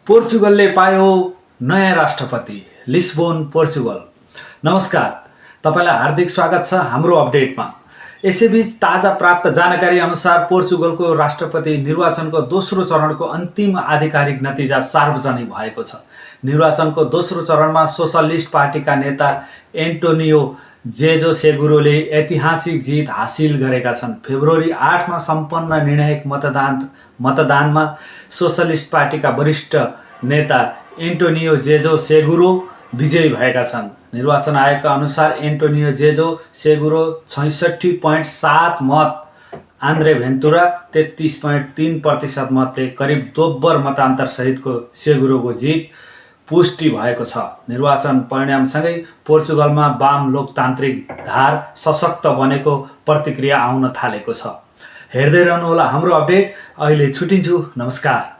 पोर्चुगलले पायो नयाँ राष्ट्रपति, लिस्बोन पोर्चुगल। नमस्कार, तपाईलाई हार्दिक स्वागत छ हाम्रो अपडेटमा। यसैबीच ताजा प्राप्त जानकारी अनुसार पोर्चुगलको राष्ट्रपति निर्वाचनको दोस्रो चरणको अन्तिम आधिकारिक नतिजा सार्वजनिक भएको छ। निर्वाचनको दोस्रो चरणमा सोशलिस्ट पार्टीका नेता एन्टोनियो जेजो सेगुरोले ऐतिहासिक जित हासिल गरेका छन्। फेब्रुअरी 8 मा सम्पन्न निर्णायक मतदानमा सोशलिस्ट पार्टीका वरिष्ठ नेता एन्टोनियो जेजो सेगुरो विजयी भएका छन्। निर्वाचन आयोगका अनुसार एन्टोनियो जेजो सेगुरो 66.7 मत, आन्द्रे भेन्टुरा 33.3% मतले करिब दोब्बर मतान्तर सहितको सेगुरोको जित पुष्टि भएको छ। निर्वाचन परिणामसँगै पोर्चुगलमा वाम लोकतान्त्रिक धार सशक्त बनेको प्रतिक्रिया आउन थालेको छ। हेर्दै रहनुहोला हाम्रो अपडेट। अहिले छुटिन्छु, नमस्कार।